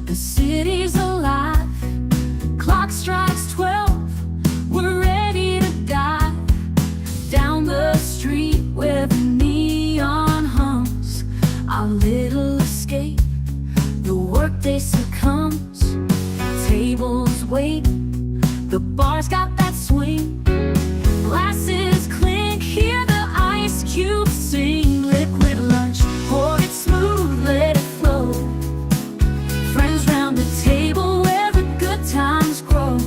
The city's alive. Clock strikes 12. We're ready to dive down the street where the neon hums. Our little escape. The workday succumbs. Tables wait. The bar's got that swing. Glasses clink. Hear the ice cubes sing. Liquid lunch. Pour it smooth. Let it flow. Friends round the table where the good times grow.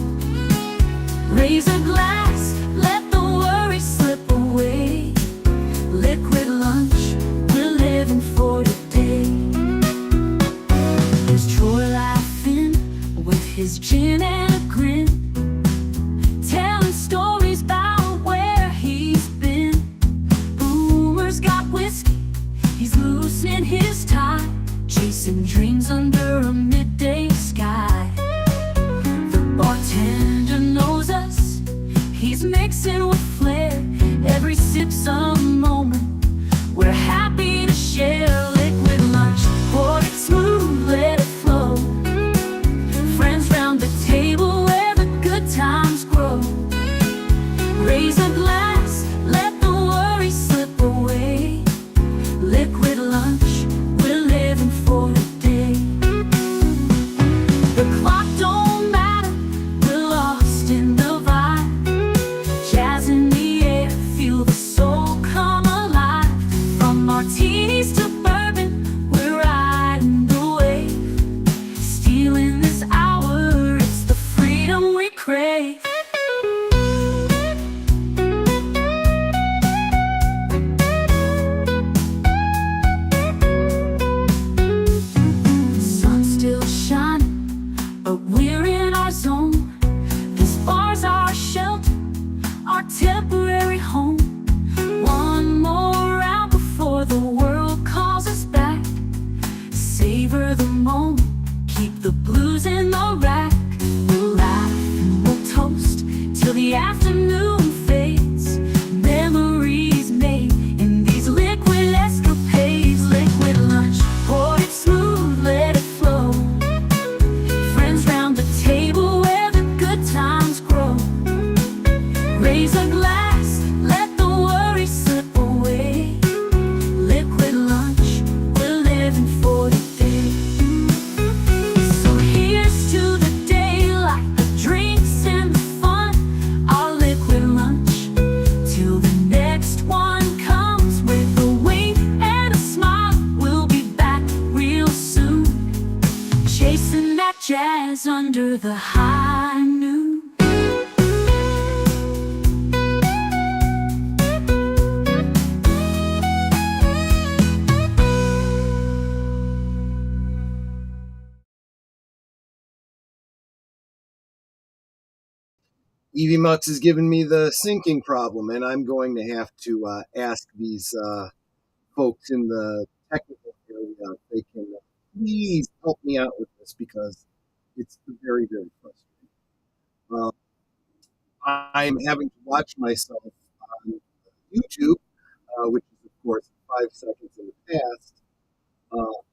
Raise a glass. Let the worry slip away. Liquid lunch. We're living for today. There's Troy laughing with his gin and a grin, telling stories about where he's been. Boomer's got whiskey, he's loosening his tie, chasing dreams under a midday sky. The bartender knows us, he's mixing with flair. Every sip's a moment we're happy to share. Liquid lunch, pour it smooth, let it flow. Friends round the table where the good times grow. Raise a glass, let the worry slip away. Liquid lunch, we're living for today. The clock don't matter, we're lost in the vibe. Jazz in the air, feel the soul come alive. From martinis to bourbon, we're riding the wave. Stealing this hour, it's the freedom we crave. Sun's still shining, but we're in our zone. This bar's our shelter, our temporary home. One more round before the world calls us back. Savor the moment, keep the blues in the rack. We'll laugh, we'll toast till the afternoon fades. Memories made in these liquid escapades. Liquid lunch, pour it smooth, let it flow. Friends round the table where the good times grow. Raise a glass, let the worry slip away. Liquid lunch, we're living for today. So here's to the daylight, the drinks and the fun. Our liquid lunch, till the next one comes. With a wink and a smile, we'll be back real soon. Chasing that jazz under the high noon. Evie Mux has given me the syncing problem, and I'm going to have to ask these folks in the technical area if they can please help me out with this, because it's very, very frustrating. I'm having to watch myself on YouTube, which is, of course, 5 seconds in the past,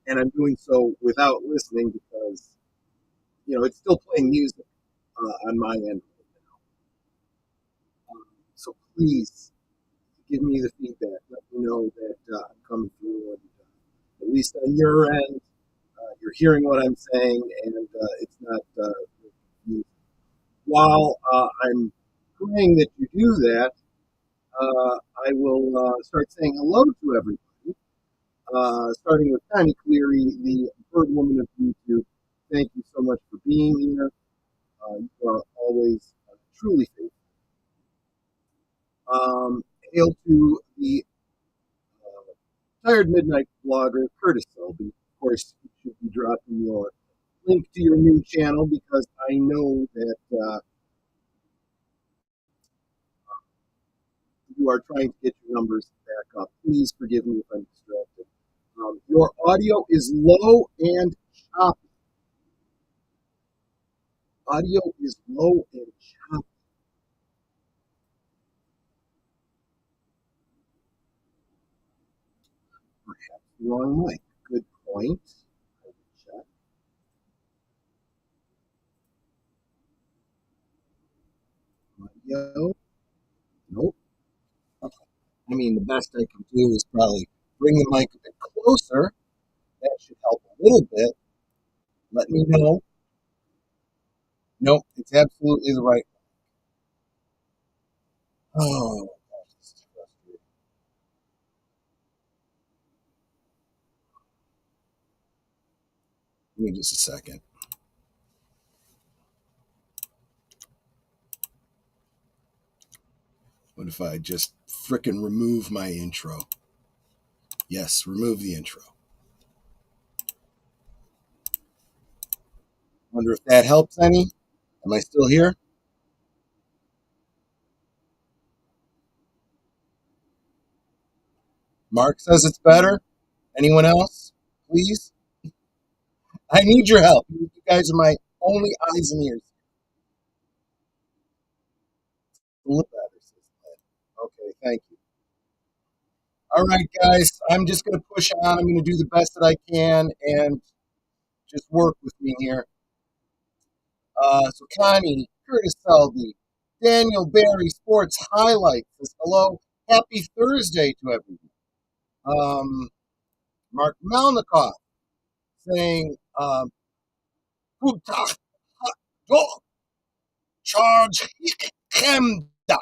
and I'm doing so without listening because, it's still playing music on my end. So please give me the feedback. Let me know that I'm coming through, and at least on your end, you're hearing what I'm saying, and it's not confusing. While I'm praying that you do that, I will start saying hello to everybody, starting with Connie Cleary, the bird woman of YouTube. Thank you so much for being here. You are always truly faithful. Hail to the Tired Midnight blogger, Curtis Selby. Of course, you should be dropping your link to your new channel, because I know that you are trying to get your numbers back up. Please forgive me if I'm distracted. Your audio is low and choppy. Audio is low and choppy. Perhaps the wrong mic. Good point. I will check. audio. Nope. Okay. I mean, the best I can do is probably bring the mic a bit closer. That should help a little bit. Let me know. Nope, it's absolutely the right. Oh, gosh, this is frustrating. Give me just a second. What if I just frickin' remove my intro? Yes, remove the intro. Wonder if that helps any. Am I still here? Mark says it's better. Anyone else? Please? I need your help. You guys are my only eyes and ears. A little better, says Lynn. Okay, thank you. All right, guys, I'm just going to push on. I'm going to do the best that I can and just work with me here. So Connie, Curtis Selby, Daniel Barry, Sports Highlights says hello. Happy Thursday to everyone. Mark Melnikoff saying, Guten Charge Kremda.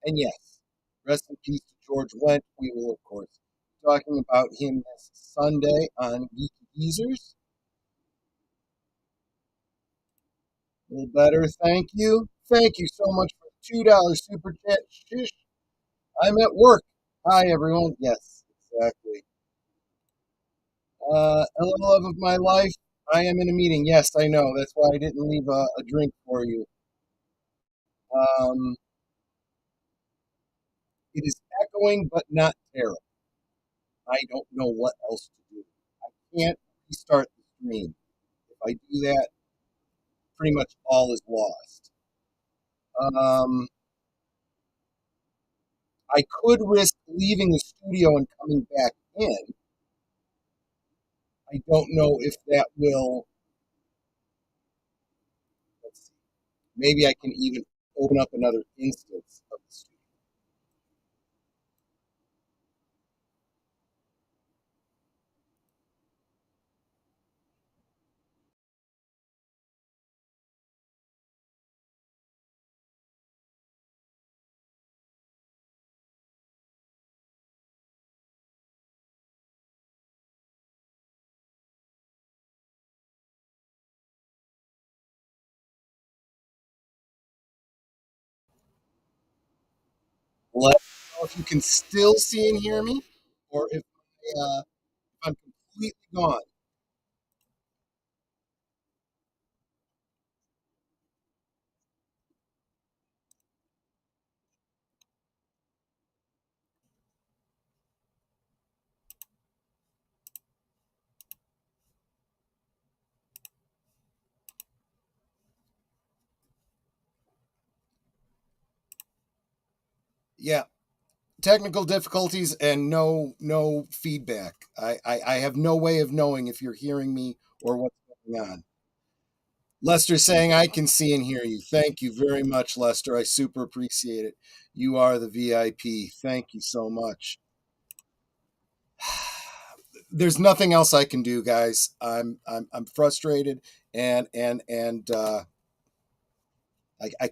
And yes, rest in peace to George Wendt. We will, of course, be talking about him this Sunday on Geeky Geezers. A little better, thank you. Thank you so much for the $2 super chat. Shush, I'm at work. Hi, everyone. Yes, exactly. Hello, love of my life. I am in a meeting. Yes, I know. That's why I didn't leave a drink for you. Um, it is echoing, but not terrible. I don't know what else to do. I can't restart the stream. If I do that, pretty much all is lost. Um, I could risk leaving the studio and coming back in. I don't know if that will. Let's see. Maybe I can even open up another instance of the studio. Let me know if you can still see and hear me, or if I'm completely gone. Yeah, technical difficulties and no feedback. I have no way of knowing if you're hearing me or what's going on. Lester saying I can see and hear you. Thank you very much, Lester. I super appreciate it. You are the VIP. Thank you so much. There's nothing else I can do, guys. I'm frustrated and I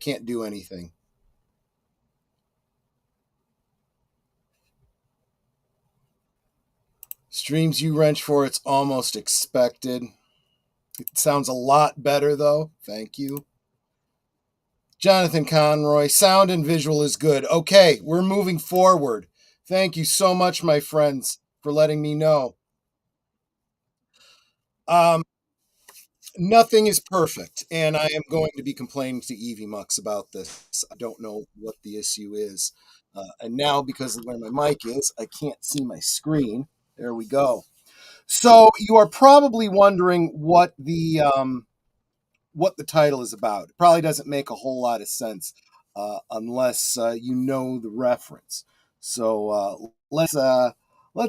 can't do anything. Streams you wrench for, it's almost expected. It sounds a lot better though. Thank you. Jonathan Conroy, sound and visual is good. Okay, we're moving forward. Thank you so much, my friends, for letting me know. Um, Nothing is perfect, and I am going to be complaining to Evie Mux about this. I don't know what the issue is. And now, because of where my mic is, I can't see my screen. There we go. So you are probably wondering what the title is about. It probably doesn't make a whole lot of sense unless you know the reference. So let's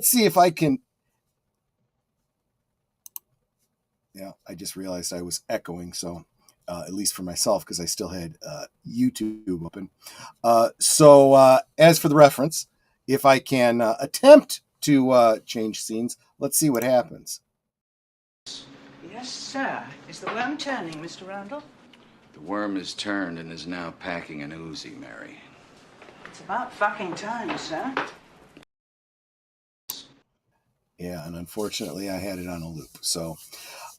see if I can. Yeah, I just realized I was echoing. So at least for myself, because I still had YouTube open. So as for the reference, if I can attempt to change scenes, let's see what happens. Yes, sir. Is the worm turning, Mr. Randall? The worm is turned and is now packing an Uzi, Mary. It's about fucking time, sir. Yeah, and unfortunately I had it on a loop. So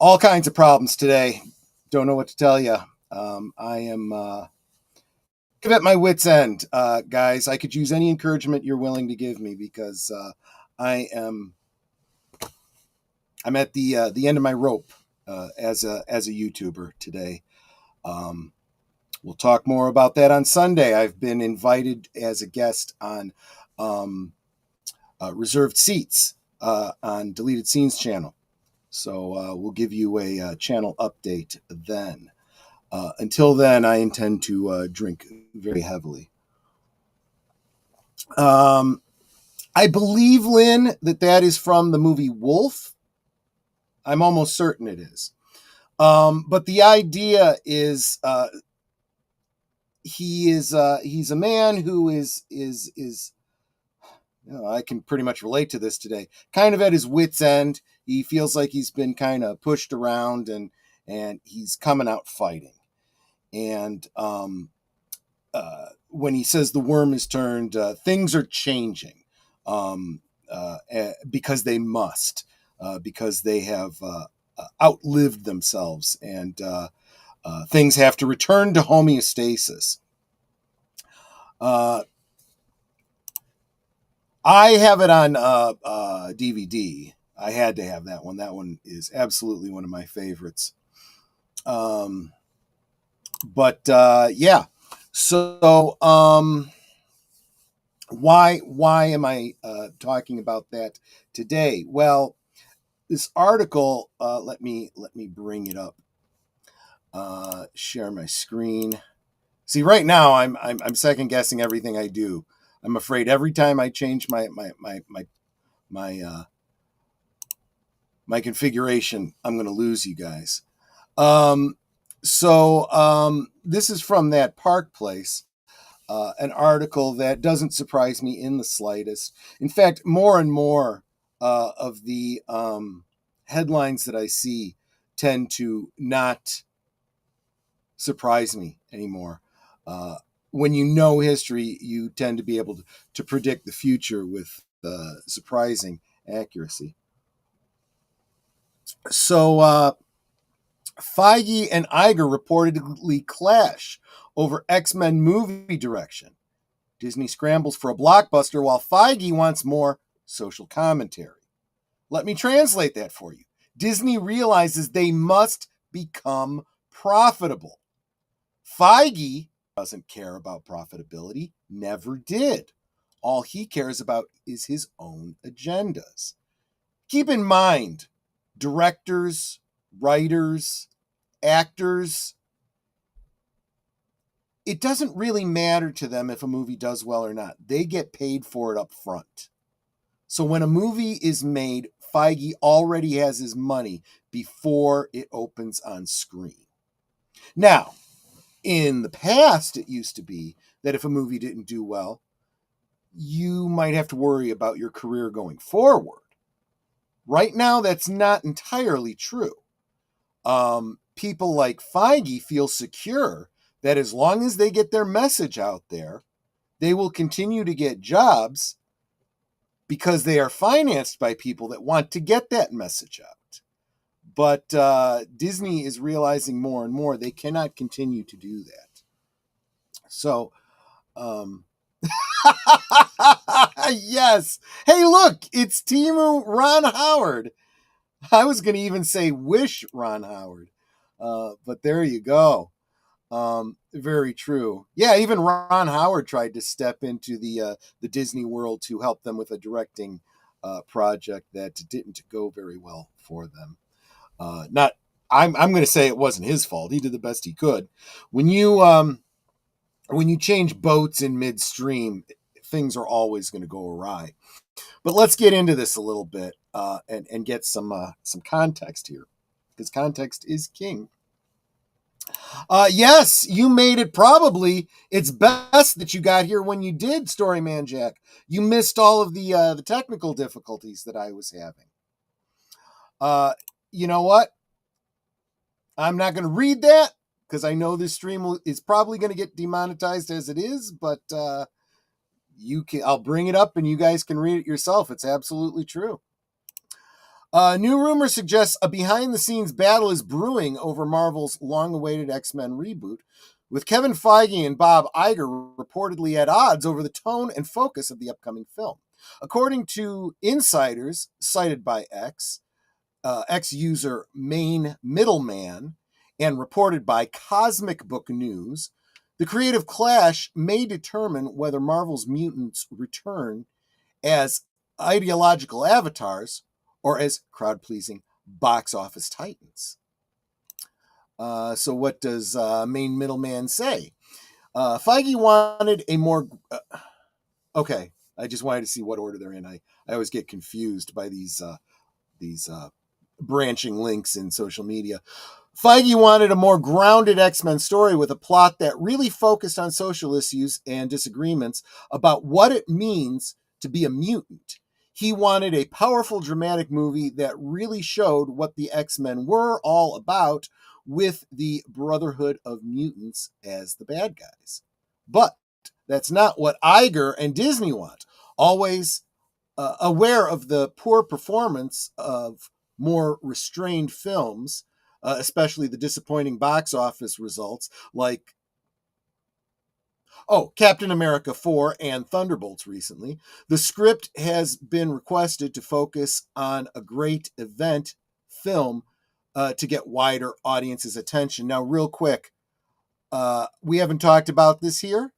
all kinds of problems today. Don't know what to tell you. I am at my wit's end, guys. I could use any encouragement you're willing to give me, because I'm at the end of my rope as a YouTuber today. We'll talk more about that on Sunday. I've been invited as a guest on Reserved Seats on Deleted Scenes channel. So we'll give you a channel update then. Until then, I intend to drink very heavily. I believe, Lynn, that is from the movie Wolf. I'm almost certain it is. But the idea is he's a man who is I can pretty much relate to this today. Kind of at his wit's end. He feels like he's been kind of pushed around, and he's coming out fighting. And when he says the worm is turned, things are changing because they must, because they have outlived themselves, and things have to return to homeostasis. I have it on DVD. I had to have that one. That one is absolutely one of my favorites. But yeah. So why am I talking about that today? Well, this article. Let me bring it up. Share my screen. See, right now I'm second guessing everything I do. I'm afraid every time I change my configuration, I'm going to lose you guys. So this is from that Park Place, an article that doesn't surprise me in the slightest. In fact, more and more of the headlines that I see tend to not surprise me anymore. When you know history, you tend to be able to predict the future with surprising accuracy. So Feige and Iger reportedly clash over X-Men movie direction. Disney scrambles for a blockbuster while Feige wants more social commentary. Let me translate that for you. Disney realizes they must become profitable. Feige doesn't care about profitability, never did. All he cares about is his own agendas. Keep in mind, directors, writers, actors, it doesn't really matter to them if a movie does well or not. They get paid for it up front. So when a movie is made, Feige already has his money before it opens on screen. Now, in the past, it used to be that if a movie didn't do well, you might have to worry about your career going forward. Right now, that's not entirely true. People like Feige feel secure that as long as they get their message out there, they will continue to get jobs because they are financed by people that want to get that message out. But Disney is realizing more and more they cannot continue to do that. So, yes. Hey, look, it's Timu Ron Howard. I was going to even say wish Ron Howard. But there you go. Very true. Yeah, even Ron Howard tried to step into the Disney world to help them with a directing project that didn't go very well for them. I'm going to say it wasn't his fault. He did the best he could. When you change boats in midstream, things are always going to go awry. But let's get into this a little bit and get some context here, because context is king. Yes, you made it. Probably it's best that you got here when you did, Storyman Jack. You missed all of the technical difficulties that I was having. You know what? I'm not going to read that because I know this stream is probably going to get demonetized as it is, but I'll bring it up and you guys can read it yourself. It's absolutely true. New rumor suggests a behind-the-scenes battle is brewing over Marvel's long-awaited X-Men reboot, with Kevin Feige and Bob Iger reportedly at odds over the tone and focus of the upcoming film. According to insiders cited by X user Main Middleman, and reported by Cosmic Book News, the creative clash may determine whether Marvel's mutants return as ideological avatars or as crowd-pleasing box office titans. So what does Main Middleman say? Feige wanted a more... okay, I just wanted to see what order they're in. I always get confused by these branching links in social media. Feige wanted a more grounded X-Men story with a plot that really focused on social issues and disagreements about what it means to be a mutant. He wanted a powerful, dramatic movie that really showed what the X-Men were all about, with the Brotherhood of Mutants as the bad guys. But that's not what Iger and Disney want. Always aware of the poor performance of more restrained films, especially the disappointing box office results like Captain America 4 and Thunderbolts recently, the script has been requested to focus on a great event film to get wider audiences' attention. Now, real quick, we haven't talked about this here.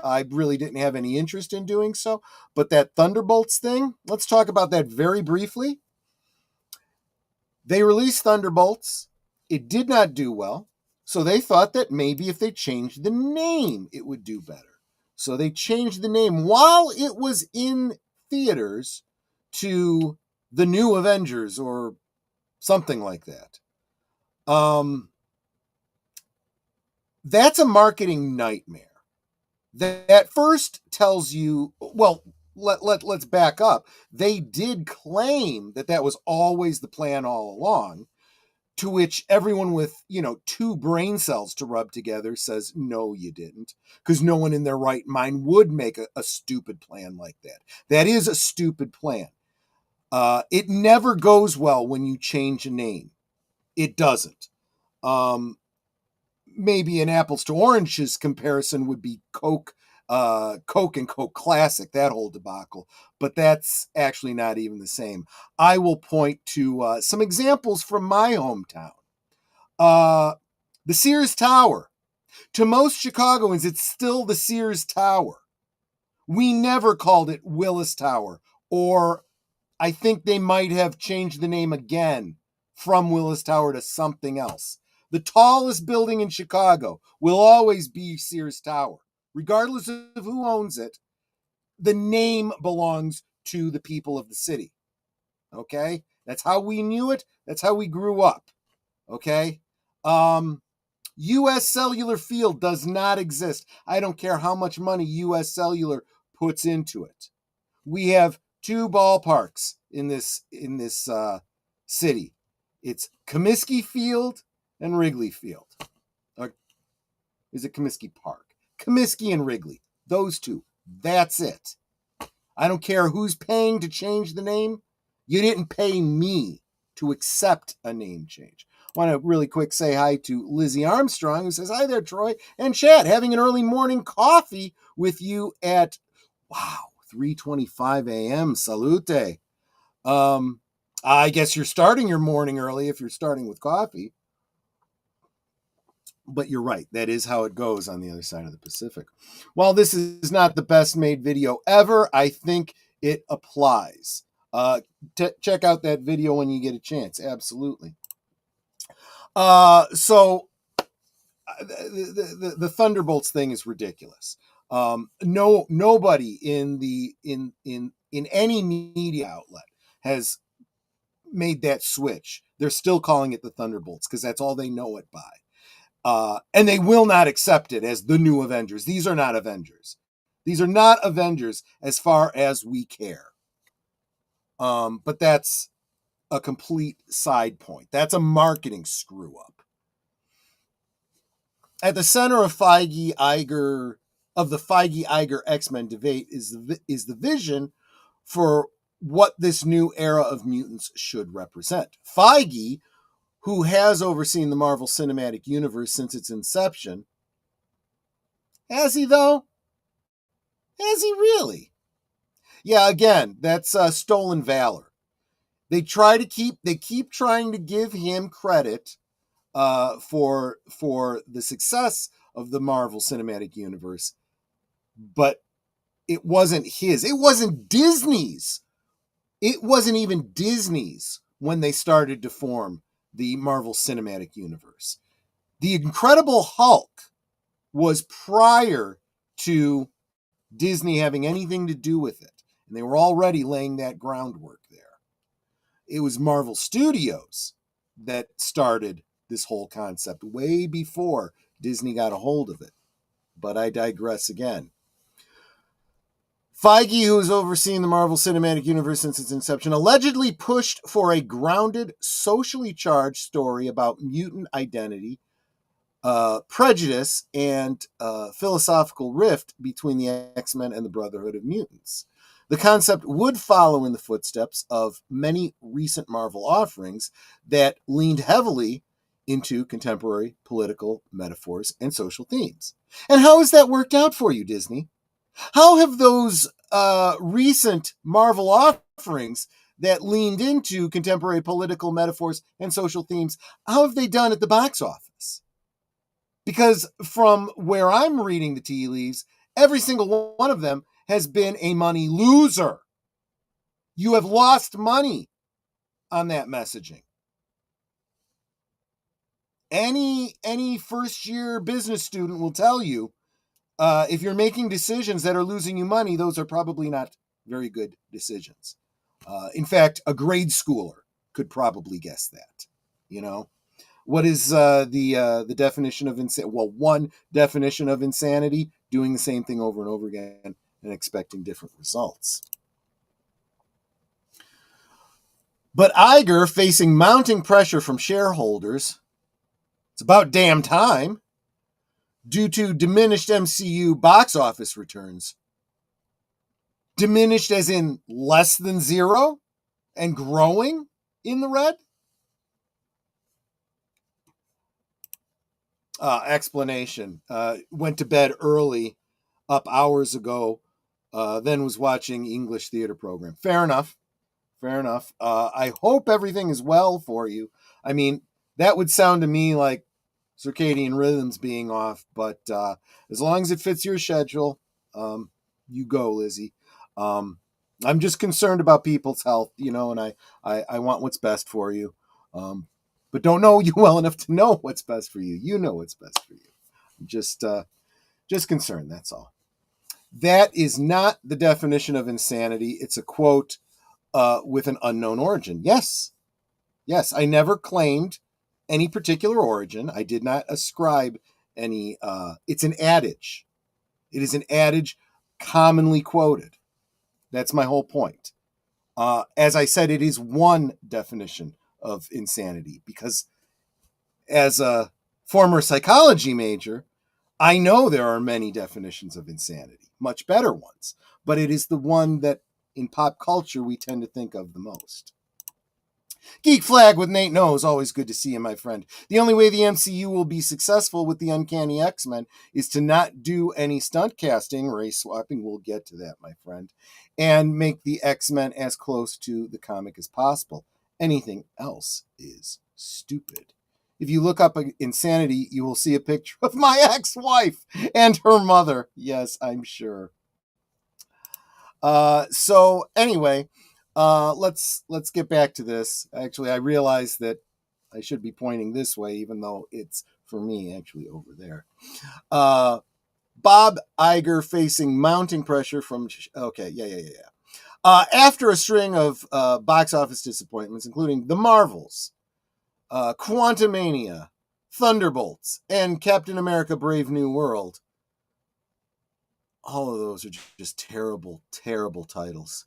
I really didn't have any interest in doing so, but that Thunderbolts thing, let's talk about that very briefly. They released Thunderbolts. It did not do well. So they thought that maybe if they changed the name, it would do better. So they changed the name while it was in theaters to The New Avengers or something like that. That's a marketing nightmare. That first tells you, well, let's back up. They did claim that was always the plan all along. To which everyone with, two brain cells to rub together says, no, you didn't. Because no one in their right mind would make a stupid plan like that. That is a stupid plan. It never goes well when you change a name. It doesn't. Maybe an apples to oranges comparison would be Coke and Coke Classic, that whole debacle. But that's actually not even the same. I will point to some examples from my hometown. The Sears Tower. To most Chicagoans, it's still the Sears Tower. We never called it Willis Tower, or I think they might have changed the name again from Willis Tower to something else. The tallest building in Chicago will always be Sears Tower. Regardless of who owns it, the name belongs to the people of the city. Okay? That's how we knew it. That's how we grew up. Okay? U.S. Cellular Field does not exist. I don't care how much money U.S. Cellular puts into it. We have two ballparks in this city. It's Comiskey Field and Wrigley Field. Or is it Comiskey Park? Comiskey and Wrigley. Those two. That's it. I don't care who's paying to change the name. You didn't pay me to accept a name change. I want to really quick say hi to Lizzie Armstrong, who says, hi there, Troy and Chad. Having an early morning coffee with you at, 3:25 a.m. Salute. I guess you're starting your morning early if you're starting with coffee. But you're right. That is how it goes on the other side of the Pacific. While this is not the best made video ever, I think it applies. Check out that video when you get a chance. Absolutely. So the Thunderbolts thing is ridiculous. Nobody in any media outlet has made that switch. They're still calling it the Thunderbolts because that's all they know it by. And they will not accept it as the new Avengers. These are not Avengers. These are not Avengers as far as we care. But that's a complete side point. That's a marketing screw up. At the center of the Feige-Iger X-Men debate is the vision for what this new era of mutants should represent. Feige, who has overseen the Marvel Cinematic Universe since its inception, has he though? Has he really? Yeah, again, that's stolen valor. They keep trying to give him credit for the success of the Marvel Cinematic Universe, but it wasn't his. It wasn't Disney's. It wasn't even Disney's when they started to form the Marvel Cinematic Universe. The Incredible Hulk was prior to Disney having anything to do with it, and they were already laying that groundwork there. It was Marvel Studios that started this whole concept way before Disney got a hold of it. But I digress again. Feige, who has overseen the Marvel Cinematic Universe since its inception, allegedly pushed for a grounded, socially charged story about mutant identity, prejudice, and philosophical rift between the X-Men and the Brotherhood of Mutants. The concept would follow in the footsteps of many recent Marvel offerings that leaned heavily into contemporary political metaphors and social themes. And how has that worked out for you, Disney? How have those recent Marvel offerings that leaned into contemporary political metaphors and social themes, how have they done at the box office? Because from where I'm reading the tea leaves, every single one of them has been a money loser. You have lost money on that messaging. Any first-year business student will tell you, if you're making decisions that are losing you money, those are probably not very good decisions. In fact, a grade schooler could probably guess that. You know, what is the definition of insanity? Well, one definition of insanity: doing the same thing over and over again and expecting different results. But Iger, facing mounting pressure from shareholders, it's about damn time, due to diminished MCU box office returns. Diminished as in less than zero and growing in the red? Explanation. Went to bed early, up hours ago, then was watching English theater program. Fair enough. I hope everything is well for you. I mean, that would sound to me like circadian rhythms being off, but as long as it fits your schedule, you go, Lizzie. I'm just concerned about people's health, and I want what's best for you. But don't know you well enough to know what's best for you. You know what's best for you. I'm just concerned, that's all. That is not the definition of insanity. It's a quote with an unknown origin. Yes, I never claimed any particular origin. I did not ascribe any. It's an adage. It is an adage commonly quoted. That's my whole point. As I said, it is one definition of insanity, because as a former psychology major, I know there are many definitions of insanity, much better ones, but it is the one that in pop culture we tend to think of the most. Geek Flag with Nate Knows, always good to see you, my friend. The only way the MCU will be successful with the Uncanny X-Men is to not do any stunt casting, race swapping, we'll get to that, my friend, and make the X-Men as close to the comic as possible. Anything else is stupid. If you look up Insanity, you will see a picture of my ex-wife and her mother. Yes, I'm sure. So anyway, let's get back to this. Actually, I realized that I should be pointing this way, even though it's for me actually over there. Bob Iger facing mounting pressure from. Okay, yeah. After a string of box office disappointments, including The Marvels, Quantumania, Thunderbolts, and Captain America Brave New World. All of those are just terrible, terrible titles.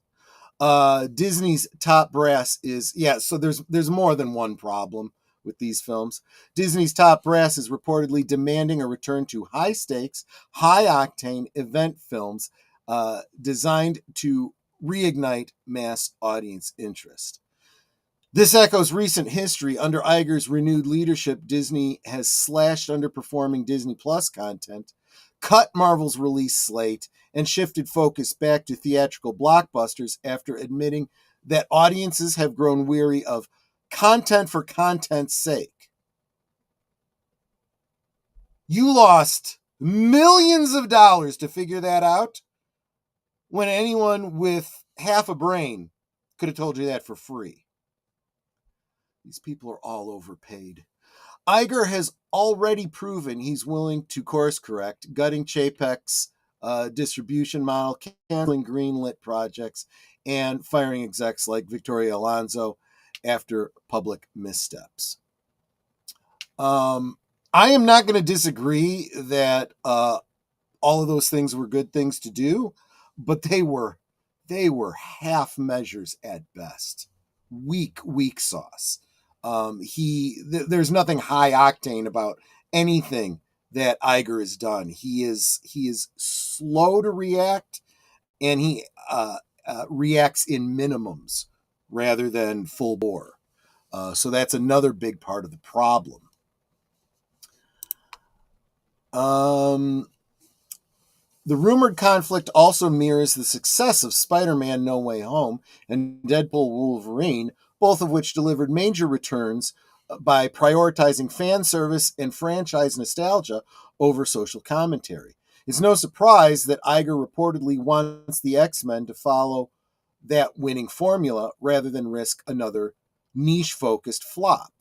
Disney's top brass is, so there's more than one problem with these films. Disney's top brass is reportedly demanding a return to high stakes, high octane event films designed to reignite mass audience interest. This echoes recent history. Under Iger's renewed leadership, Disney has slashed underperforming Disney Plus content, cut Marvel's release slate, and shifted focus back to theatrical blockbusters after admitting that audiences have grown weary of content for content's sake. You lost millions of dollars to figure that out when anyone with half a brain could have told you that for free. These people are all overpaid. Iger has already proven he's willing to course correct, gutting Chapek's distribution model, canceling greenlit projects, and firing execs like Victoria Alonso after public missteps. I am not going to disagree that all of those things were good things to do, but they were half measures at best. Weak sauce. There's nothing high octane about anything that Iger has done. He is slow to react, and he reacts in minimums rather than full bore. So that's another big part of the problem. The rumored conflict also mirrors the success of Spider-Man No Way Home and Deadpool Wolverine, both of which delivered major returns by prioritizing fan service and franchise nostalgia over social commentary. It's no surprise that Iger reportedly wants the X-Men to follow that winning formula rather than risk another niche-focused flop.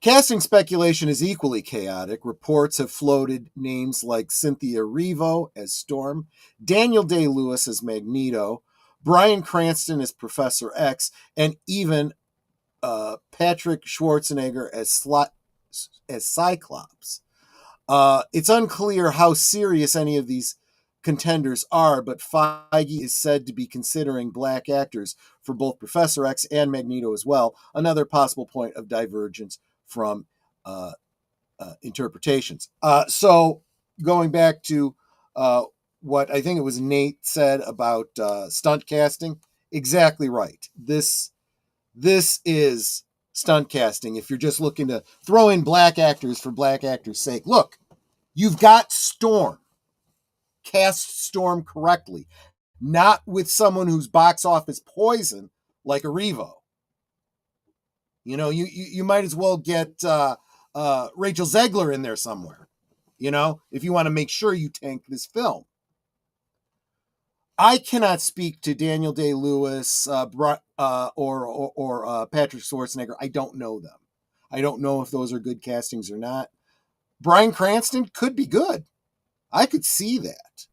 Casting speculation is equally chaotic. Reports have floated names like Cynthia Erivo as Storm, Daniel Day-Lewis as Magneto, Bryan Cranston as Professor X, and even Patrick Schwarzenegger as Cyclops. It's unclear how serious any of these contenders are, but Feige is said to be considering black actors for both Professor X and Magneto as well, another possible point of divergence from interpretations. So going back to what I think it was Nate said about stunt casting, exactly right. This is stunt casting. If you're just looking to throw in black actors for black actors' sake, look, you've got Storm. Cast Storm correctly, not with someone whose box office poison like Erivo. You know, you might as well get Rachel Zegler in there somewhere, you know, if you want to make sure you tank this film. I cannot speak to Daniel Day-Lewis or Patrick Schwarzenegger. I don't know them. I don't know if those are good castings or not. Bryan Cranston could be good. I could see that.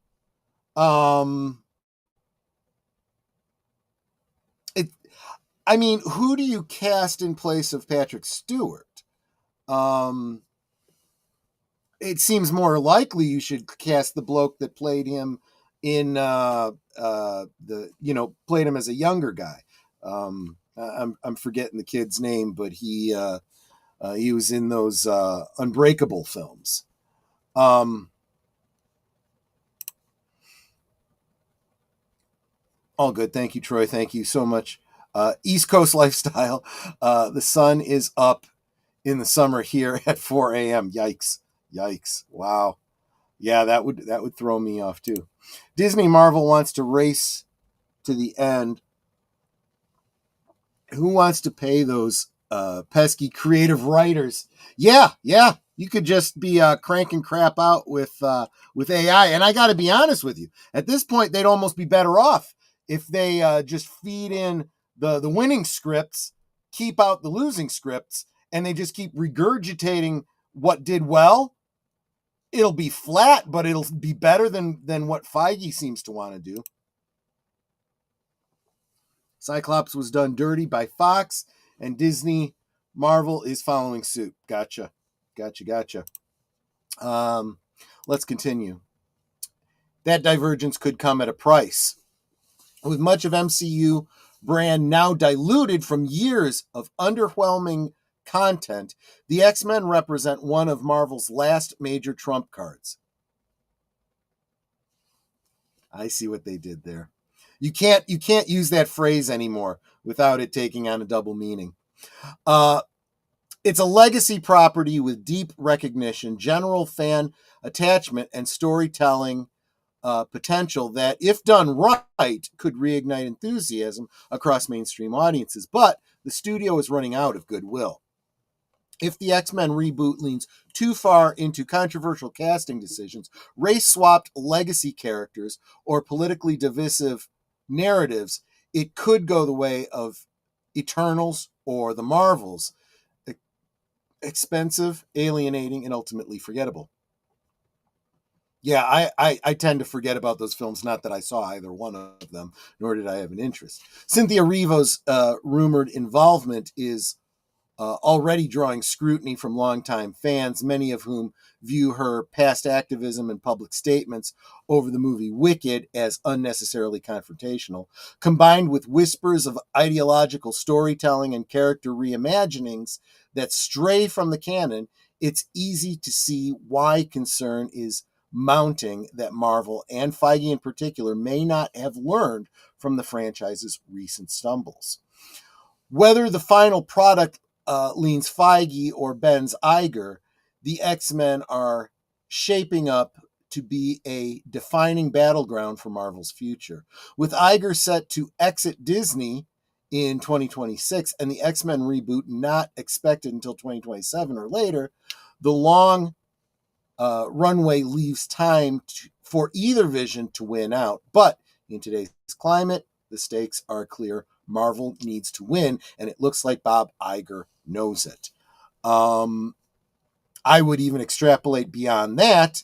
I mean, who do you cast in place of Patrick Stewart? It seems more likely you should cast the bloke that played him in played him as a younger guy. I'm forgetting the kid's name, but he was in those Unbreakable films. All good. Thank you, Troy. Thank you so much. East Coast lifestyle. The sun is up in the summer here at 4 a.m. Yikes. Wow. Yeah, that would throw me off too. Disney Marvel wants to race to the end. Who wants to pay those pesky creative writers? Yeah. You could just be cranking crap out with AI. And I got to be honest with you. At this point, they'd almost be better off if they just feed in the winning scripts, keep out the losing scripts, and they just keep regurgitating what did well. It'll be flat, but it'll be better than what Feige seems to want to do. Cyclops was done dirty by Fox, and Disney Marvel is following suit. Gotcha. Gotcha. Let's continue. That divergence could come at a price. With much of MCU brand now diluted from years of underwhelming content, the X-Men represent one of Marvel's last major trump cards. I see what they did there. You can't use that phrase anymore without it taking on a double meaning. It's a legacy property with deep recognition, general fan attachment, and storytelling potential that, if done right, could reignite enthusiasm across mainstream audiences. But the studio is running out of goodwill. If the X-Men reboot leans too far into controversial casting decisions, race-swapped legacy characters, or politically divisive narratives, it could go the way of Eternals or the Marvels. Expensive, alienating, and ultimately forgettable. Yeah, I tend to forget about those films. Not that I saw either one of them, nor did I have an interest. Cynthia Erivo's rumored involvement is already drawing scrutiny from longtime fans, many of whom view her past activism and public statements over the movie Wicked as unnecessarily confrontational. Combined with whispers of ideological storytelling and character reimaginings that stray from the canon, it's easy to see why concern is mounting that Marvel, and Feige in particular, may not have learned from the franchise's recent stumbles. Whether the final product leans Feige or bends Iger, the X-Men are shaping up to be a defining battleground for Marvel's future. With Iger set to exit Disney in 2026 and the X-Men reboot not expected until 2027 or later, the long runway leaves time for either vision to win out. But in today's climate, the stakes are clear. Marvel needs to win, and it looks like Bob Iger knows it. I would even extrapolate beyond that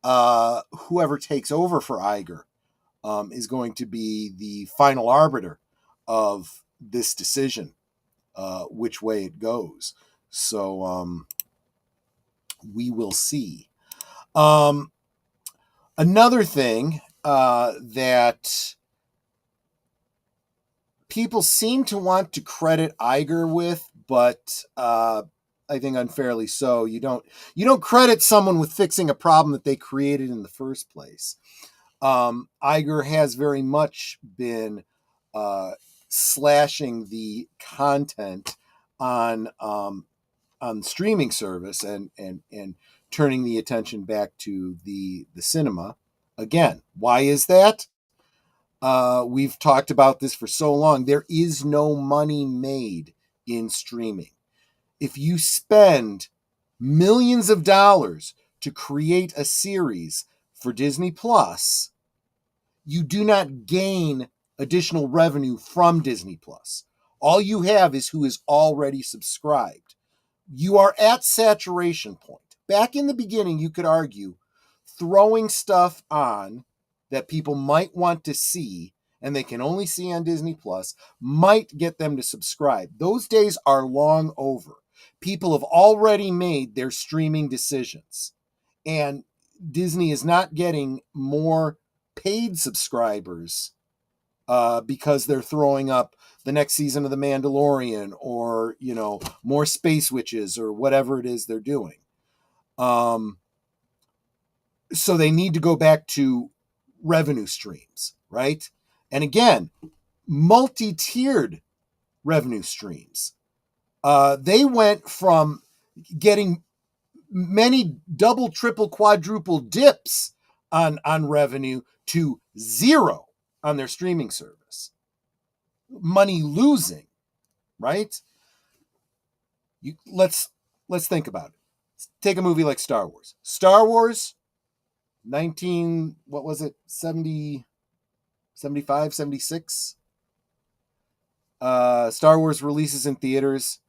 whoever takes over for Iger is going to be the final arbiter of this decision, which way it goes. So we will see. Another thing that people seem to want to credit Iger with, but I think unfairly so. You don't credit someone with fixing a problem that they created in the first place. Iger has very much been slashing the content on streaming service and turning the attention back to the cinema. Again, why is that? We've talked about this for so long. There is no money made in streaming. If you spend millions of dollars to create a series for Disney Plus, you do not gain additional revenue from Disney Plus. All you have is who is already subscribed. You are at saturation point. Back in the beginning, you could argue throwing stuff on that people might want to see and they can only see on Disney Plus might get them to subscribe. Those days are long over. People have already made their streaming decisions, and Disney is not getting more paid subscribers because they're throwing up the next season of The Mandalorian or, more Space Witches or whatever it is they're doing. So they need to go back to revenue streams, right? And again, multi-tiered revenue streams. They went from getting many double, triple, quadruple dips on revenue to zero on their streaming service. Money losing, right? Let's think about it. Take a movie like Star Wars. Star Wars, 70, 75, 76. Star Wars releases in theaters.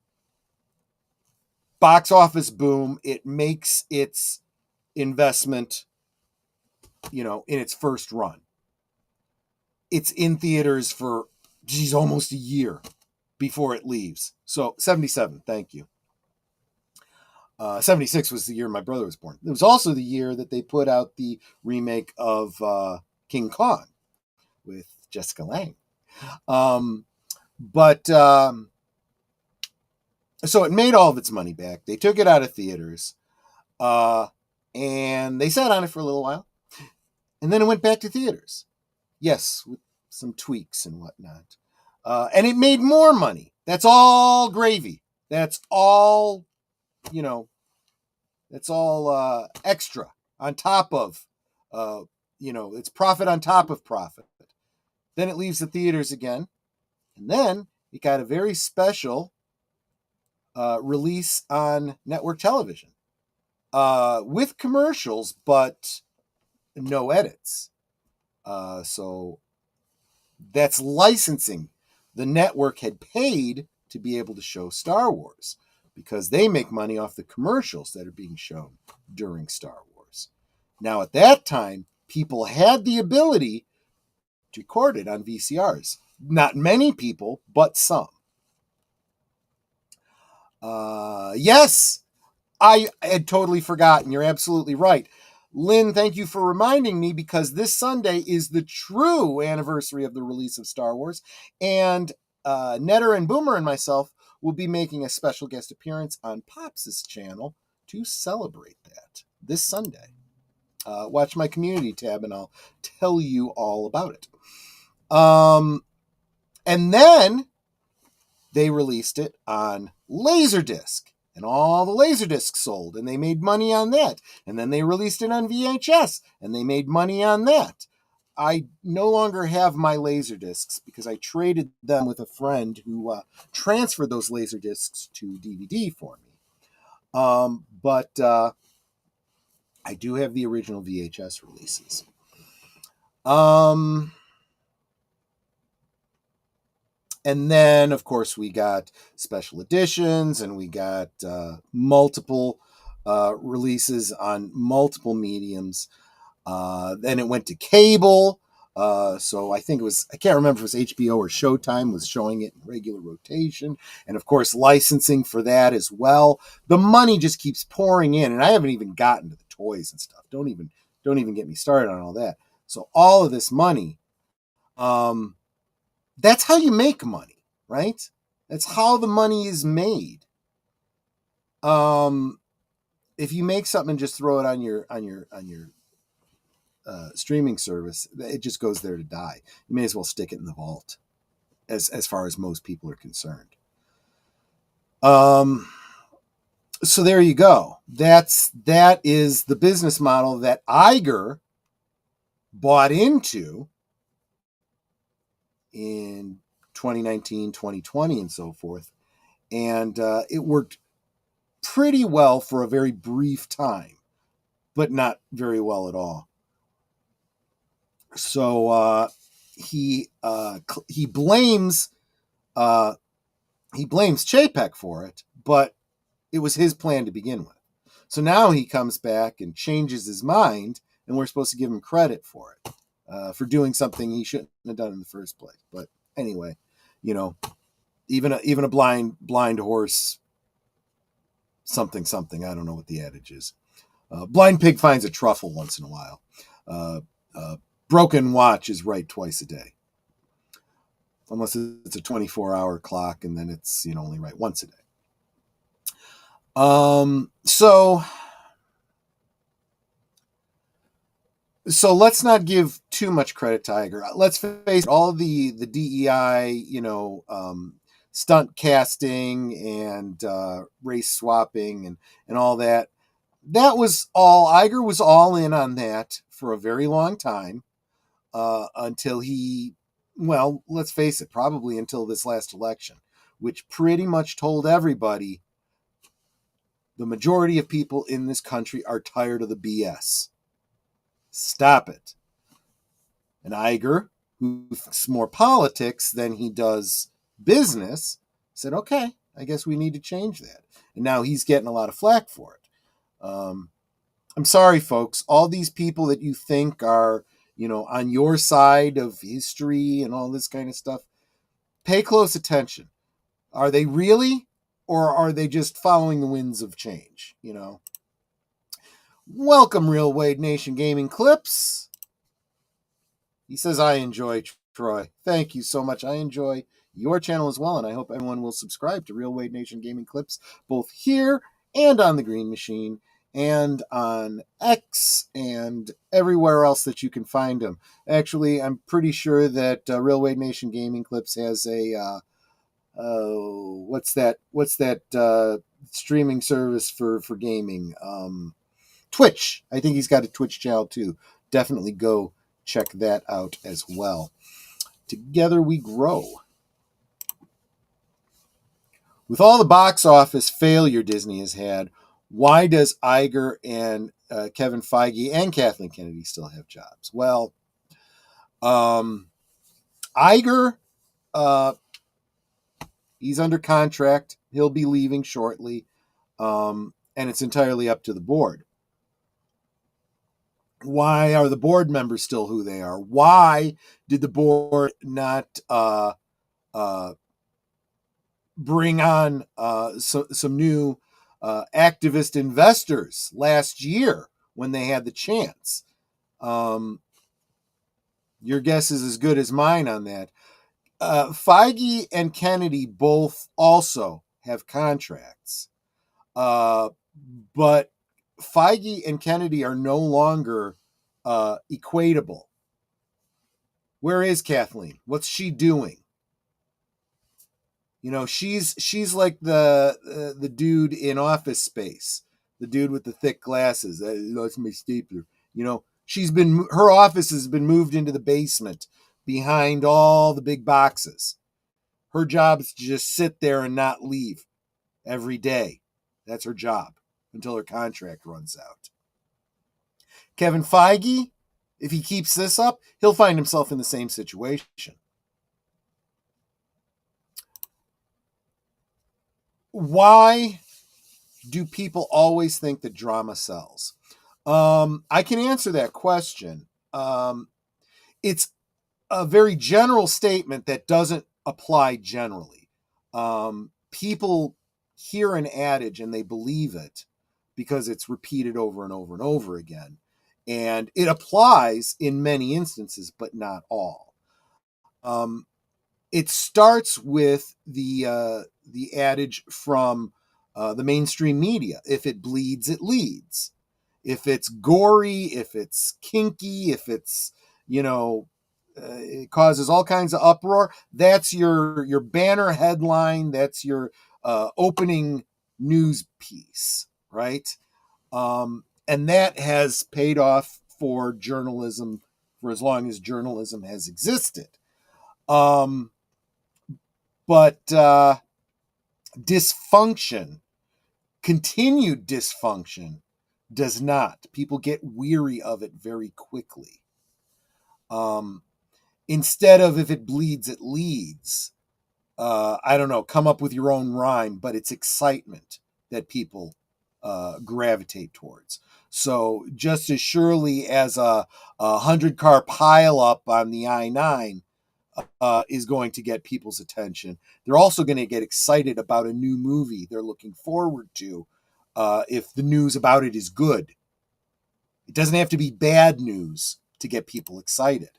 Box office boom. It makes its investment, in its first run. It's in theaters for, almost a year before it leaves. So 77, thank you. '76 was the year my brother was born. It was also the year that they put out the remake of King Kong with Jessica Lange. So it made all of its money back. They took it out of theaters, and they sat on it for a little while, and then it went back to theaters. Yes, with some tweaks and whatnot. And it made more money. That's all gravy. That's all, that's all extra on top of, it's profit on top of profit. Then it leaves the theaters again. And then it got a very special release on network television with commercials, but no edits. So that's licensing. The network had paid to be able to show Star Wars because they make money off the commercials that are being shown during Star Wars. Now, at that time, people had the ability to record it on VCRs. Not many people, but some. Yes, I had totally forgotten. You're absolutely right. Lynn, thank you for reminding me, because this Sunday is the true anniversary of the release of Star Wars. And Netter and Boomer and myself will be making a special guest appearance on Pops' channel to celebrate that this Sunday. Watch my community tab and I'll tell you all about it. And then they released it on Laserdisc, and all the Laserdiscs sold, and they made money on that. And then they released it on VHS, and they made money on that. I no longer have my Laserdiscs because I traded them with a friend who transferred those Laserdiscs to DVD for me. But I do have the original VHS releases. And then, of course, we got special editions, and we got multiple releases on multiple mediums. Then it went to cable. So I think I can't remember if it was HBO or Showtime was showing it in regular rotation. And of course, licensing for that as well. The money just keeps pouring in, and I haven't even gotten to the toys and stuff. Don't even get me started on all that. So all of this money, that's how you make money, right? That's how the money is made. If you make something and just throw it on your streaming service, it just goes there to die. You may as well stick it in the vault, as far as most people are concerned. So there you go. That is the business model that Iger bought into in 2019, 2020, and so forth. And it worked pretty well for a very brief time, but not very well at all. So he blames Chapek for it, but it was his plan to begin with. So now he comes back and changes his mind, and we're supposed to give him credit for it, for doing something he shouldn't have done in the first place. But anyway, even a blind horse, something. I don't know what the adage is. Blind pig finds a truffle once in a while. Broken watch is right twice a day. Unless it's a 24-hour clock, and then it's only right once a day. So let's not give too much credit to Iger. Let's face it, all the DEI, stunt casting and race swapping and all that. That was all. Iger was all in on that for a very long time, until let's face it, probably until this last election, which pretty much told everybody the majority of people in this country are tired of the BS. Stop it. And Iger, who thinks more politics than he does business, said, okay, I guess we need to change that. And now he's getting a lot of flack for it. I'm sorry, folks. All these people that you think are, on your side of history and all this kind of stuff, pay close attention. Are they really? or are they just following the winds of change? Welcome, Real Wade Nation Gaming Clips. He says, I enjoy Troy. Thank you so much. I enjoy your channel as well, and I hope everyone will subscribe to Real Wade Nation Gaming Clips, both here and on the Green Machine, and on X, and everywhere else that you can find them. Actually, I'm pretty sure that Real Wade Nation Gaming Clips has a what's that streaming service for gaming? Twitch. I think he's got a Twitch channel too. Definitely go check that out as well. Together we grow. With all the box office failure Disney has had, why does Iger and Kevin Feige and Kathleen Kennedy still have jobs? Well, Iger, he's under contract. He'll be leaving shortly, and it's entirely up to the board. Why are the board members still who they are? Why did the board not bring on some new activist investors last year when they had the chance? Your guess is as good as mine on that. Feige and Kennedy both also have contracts, but Feige and Kennedy are no longer equatable. Where is Kathleen? What's she doing? She's like the dude in Office Space, the dude with the thick glasses. That's my stapler. Her office has been moved into the basement behind all the big boxes. Her job is to just sit there and not leave every day. That's her job until her contract runs out. Kevin Feige, if he keeps this up, he'll find himself in the same situation. Why do people always think that drama sells? I can answer that question. It's a very general statement that doesn't apply generally. People hear an adage and they believe it because it's repeated over and over and over again. And it applies in many instances, but not all. It starts with the adage from the mainstream media: if it bleeds, it leads. If it's gory, if it's kinky, if it's it causes all kinds of uproar, that's your banner headline. That's your opening news piece, right? And that has paid off for journalism for as long as journalism has existed. But dysfunction, continued dysfunction, does not. People get weary of it very quickly. Instead of if it bleeds, it leads. I don't know, come up with your own rhyme, but it's excitement that people gravitate towards. So just as surely as a 100-car pileup on the I-9 is going to get people's attention, they're also going to get excited about a new movie they're looking forward to if the news about it is good. It doesn't have to be bad news to get people excited.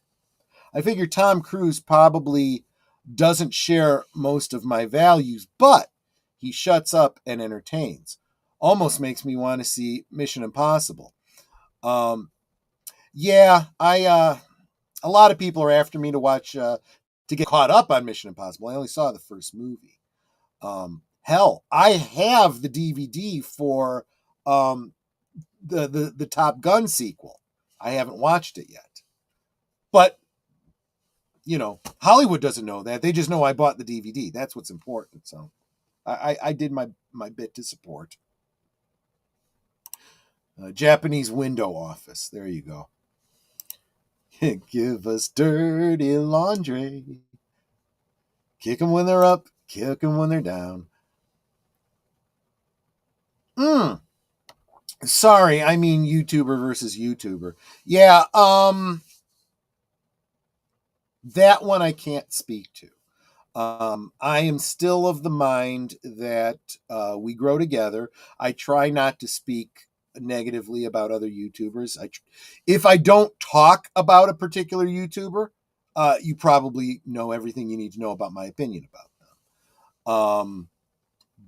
I figure Tom Cruise probably doesn't share most of my values, but he shuts up and entertains. Almost makes me want to see Mission Impossible. A lot of people are after me to watch, to get caught up on Mission Impossible. I only saw the first movie. Hell, I have the DVD for the Top Gun sequel. I haven't watched it yet. But, Hollywood doesn't know that. They just know I bought the DVD. That's what's important. So I did my bit to support. Japanese window office. There you go. Give us dirty laundry. Kick them when they're up. Kick them when they're down. Sorry, I mean YouTuber versus YouTuber. Yeah, that one I can't speak to. I am still of the mind that we grow together. I try not to speak negatively about other YouTubers. If I don't talk about a particular YouTuber, you probably know everything you need to know about my opinion about them.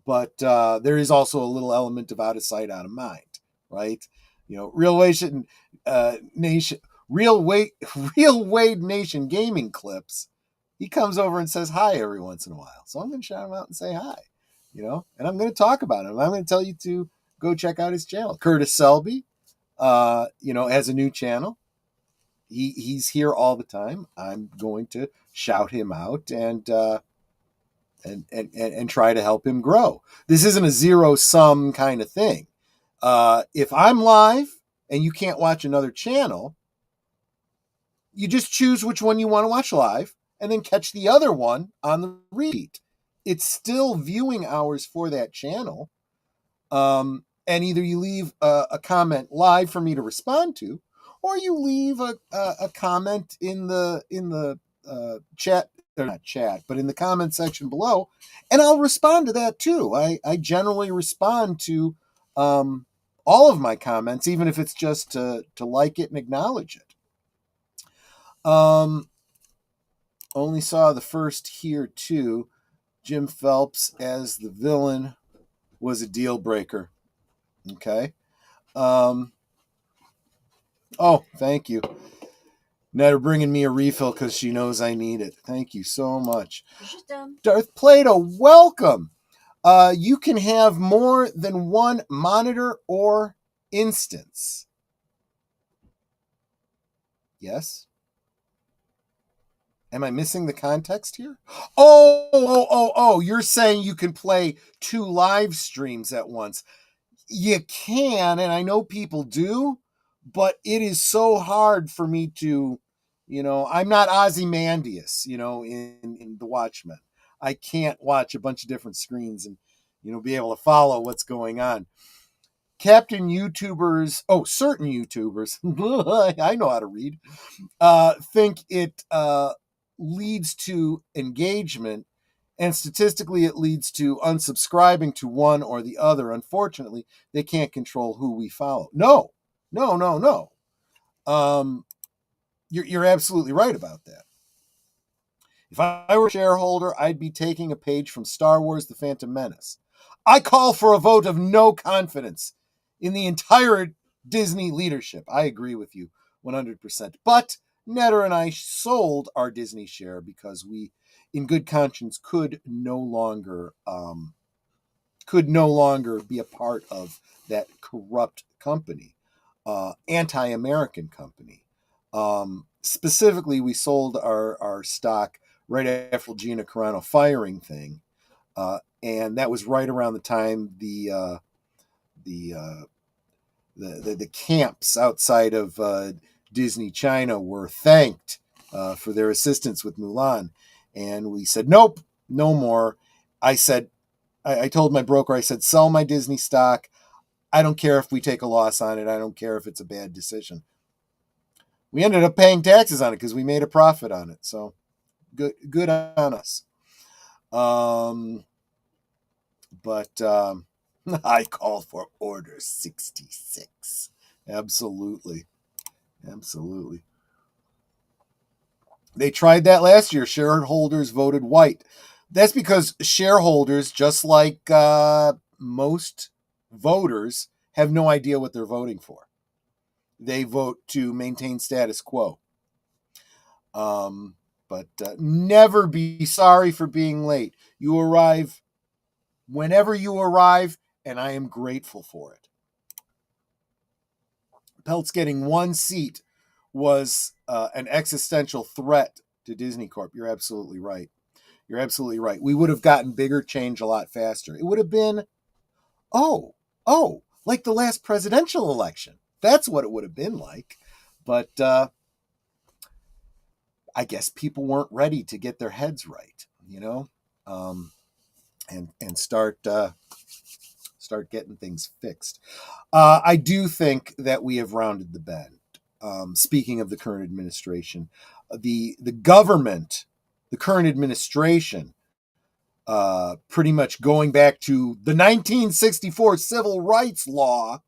But there is also a little element of out of sight, out of mind, right? Real Wade Nation gaming clips. He comes over and says hi every once in a while. So I'm going to shout him out and say hi, and I'm going to talk about him. I'm going to tell you to go check out his channel. Curtis Selby, has a new channel. He's here all the time. I'm going to shout him out and try to help him grow. This isn't a zero-sum kind of thing. If I'm live and you can't watch another channel, you just choose which one you want to watch live and then catch the other one on the repeat. It's still viewing hours for that channel. And either you leave a comment live for me to respond to, or you leave a comment in the chat, or not chat, but in the comment section below, and I'll respond to that too. I generally respond to all of my comments, even if it's just to like it and acknowledge it. Only saw the first here too. Jim Phelps as the villain was a deal breaker. Okay. Oh, thank you. Netter bringing me a refill because she knows I need it. Thank you so much. Darth Plato, welcome. You can have more than one monitor or instance. Yes? Am I missing the context here? Oh, you're saying you can play 2 live streams at once. You can, and I know people do, but it is so hard for me to, I'm not Ozymandias, in The Watchmen. I can't watch a bunch of different screens and, be able to follow what's going on. Certain YouTubers, I know how to read, think it leads to engagement, and statistically it leads to unsubscribing to one or the other. Unfortunately, they can't control who we follow. No. You're absolutely right about that. If I were a shareholder, I'd be taking a page from Star Wars: The Phantom Menace. I call for a vote of no confidence in the entire Disney leadership. I agree with you 100%. But Netter and I sold our Disney share because we, in good conscience, could no longer be a part of that corrupt company, anti-American company. Specifically, we sold our stock right after Gina Carano firing thing, and that was right around the time the camps outside of Disney China were thanked for their assistance with Mulan, and we said nope, no more. I told my broker, I said, sell my Disney stock. I don't care if we take a loss on it. I don't care if it's a bad decision. We ended up paying taxes on it because we made a profit on it. So good on us. But I call for Order 66. Absolutely. They tried that last year. Shareholders voted white. That's because shareholders, just like most voters, have no idea what they're voting for. They vote to maintain status quo. But never be sorry for being late. You arrive whenever you arrive, and I am grateful for it. Peltz getting 1 seat was an existential threat to Disney Corp. You're absolutely right. We would have gotten bigger change a lot faster. It would have been, like the last presidential election. That's what it would have been like. But I guess people weren't ready to get their heads right, and start getting things fixed. I do think that we have rounded the bend. Speaking of the current administration, the government, the current administration pretty much going back to the 1964 civil rights law,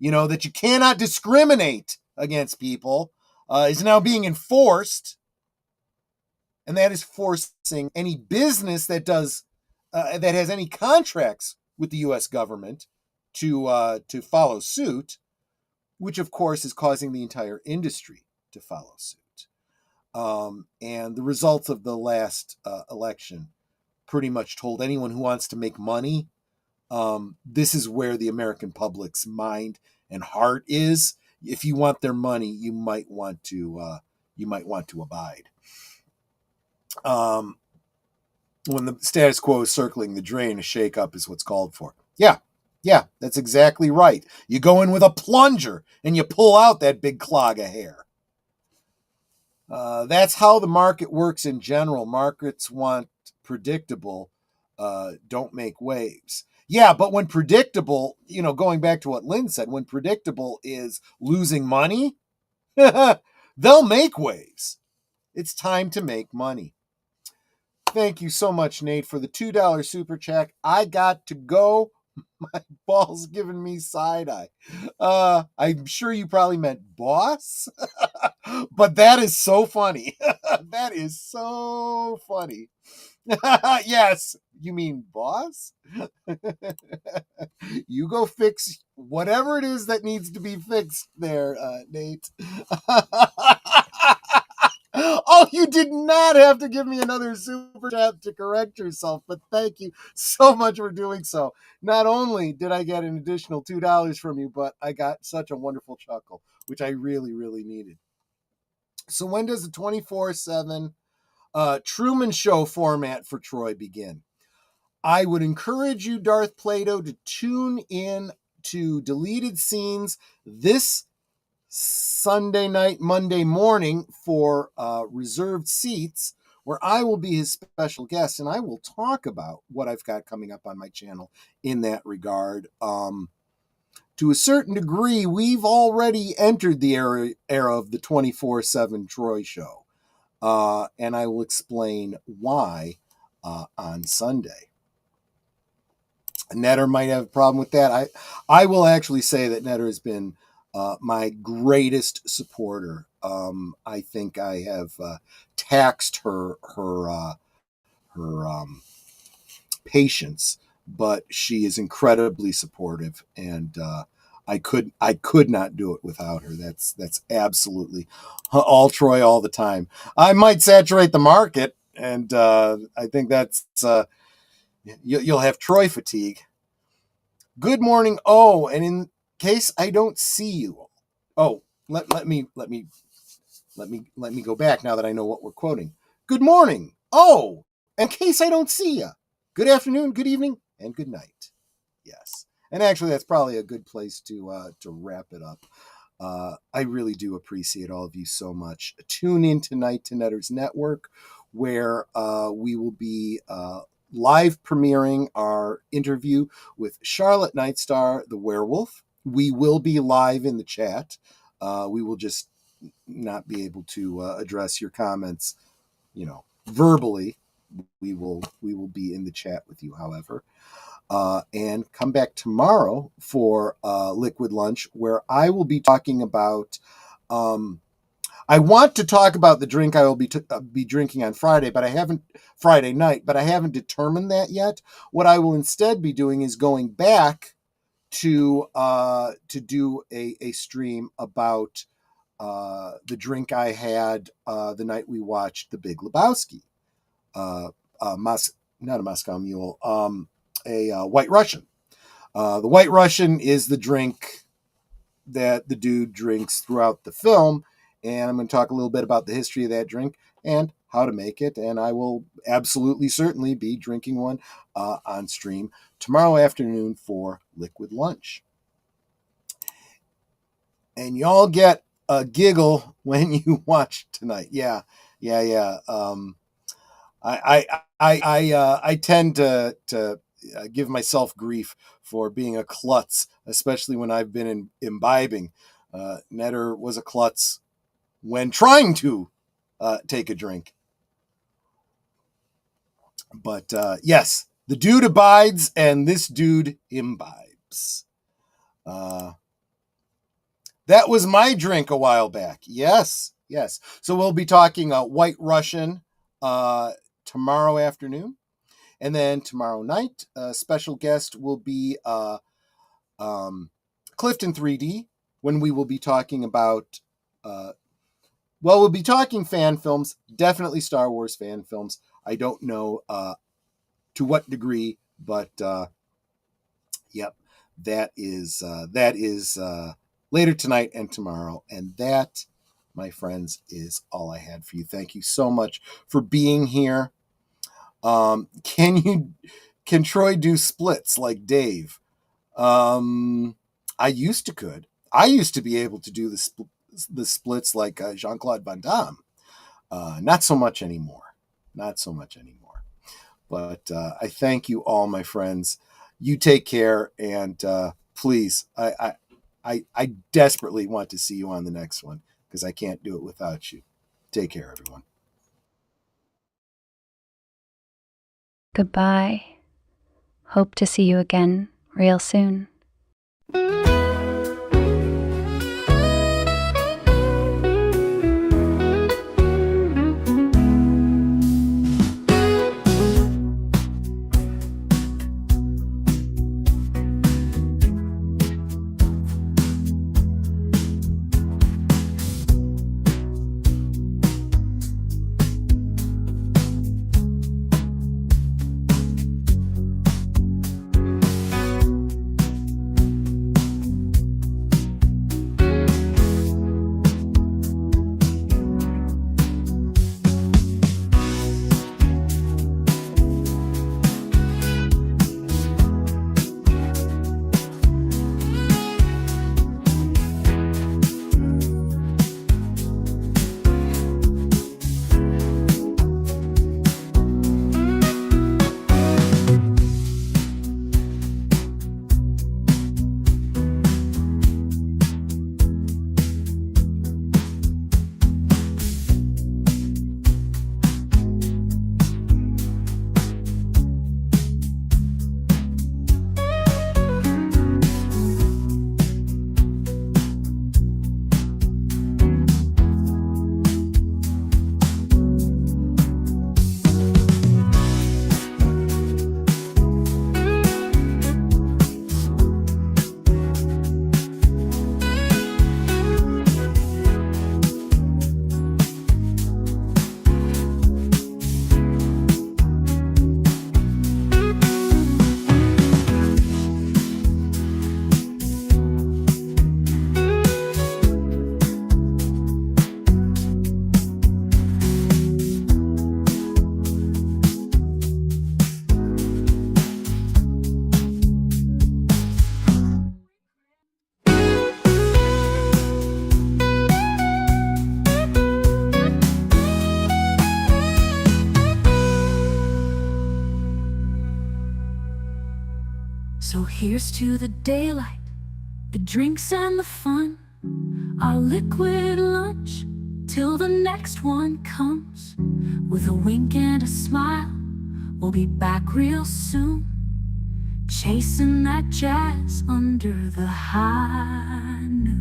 that you cannot discriminate against people, is now being enforced. And that is forcing any business that does that has any contracts with the U.S. government to follow suit, which of course is causing the entire industry to follow suit. And the results of the last election pretty much told anyone who wants to make money, this is where the American public's mind and heart is. If you want their money, you might want to abide. When the status quo is circling the drain, a shakeup is what's called for. Yeah, that's exactly right. You go in with a plunger and you pull out that big clog of hair. That's how the market works in general. Markets want predictable, don't make waves. Yeah, but when predictable, going back to what Lynn said, when predictable is losing money, they'll make waves. It's time to make money. Thank you so much, Nate, for the $2 super chat. I got to go. My ball's giving me side eye. I'm sure you probably meant boss, but that is so funny. That is so funny. Yes, you mean boss? You go fix whatever it is that needs to be fixed there, Nate. Oh, you did not have to give me another super chat to correct yourself, but thank you so much for doing so. Not only did I get an additional $2 from you, but I got such a wonderful chuckle, which I really, really needed. So when does the 24/7 Truman Show format for Troy begin? I would encourage you, Darth Plato, to tune in to deleted scenes this Sunday night, Monday morning for reserved seats, where I will be his special guest, and I will talk about what I've got coming up on my channel in that regard. To a certain degree, we've already entered the era of the 24/7 Troy show, and I will explain why on Sunday. Netter might have a problem with that. I will actually say that Netter has been my greatest supporter. I think I have taxed her patience, but she is incredibly supportive, and I could not do it without her. That's absolutely all Troy all the time. I might saturate the market, and I think that's you'll have Troy fatigue. Good morning. Oh, and in case I don't see you, let me go back now that I know what we're quoting. Good morning. Oh, in case I don't see you. Good afternoon, good evening, and good night. Yes, and actually, that's probably a good place to wrap it up. I really do appreciate all of you so much. Tune in tonight to Netter's Network, where we will be live premiering our interview with Charlotte Nightstar, the werewolf. We will be live in the chat. We will just not be able to address your comments, verbally. We will be in the chat with you, however. And come back tomorrow for Liquid Lunch, where I will be talking about. I want to talk about the drink I will be drinking on Friday, but I haven't Friday night, but I haven't determined that yet. What I will instead be doing is going back to do a stream about the drink I had the night we watched The Big Lebowski. Not a Moscow Mule, a White Russian. The White Russian is the drink that the dude drinks throughout the film, and I'm going to talk a little bit about the history of that drink and how to make it, and I will absolutely certainly be drinking one on stream tomorrow afternoon for Liquid Lunch. And y'all get a giggle when you watch tonight. Yeah. I tend to give myself grief for being a klutz, especially when I've been imbibing. Netter was a klutz when trying to take a drink. But yes, the dude abides and this dude imbibes. That was my drink a while back. Yes. So we'll be talking White Russian tomorrow afternoon. And then tomorrow night, a special guest will be Clifton 3D, when we will be talking about, we'll be talking fan films, definitely Star Wars fan films. I don't know to what degree, but yep, that is later tonight and tomorrow. And that, my friends, is all I had for you. Thank you so much for being here. Can Troy do splits like Dave? I used to be able to do the splits like Jean-Claude Van Damme. Not so much anymore. But I thank you all, my friends. You take care, and please, I desperately want to see you on the next one, because I can't do it without you. Take care, everyone. Goodbye. Hope to see you again real soon. So here's to the daylight, the drinks and the fun, our liquid lunch, till the next one comes. With a wink and a smile, we'll be back real soon, chasing that jazz under the high noon.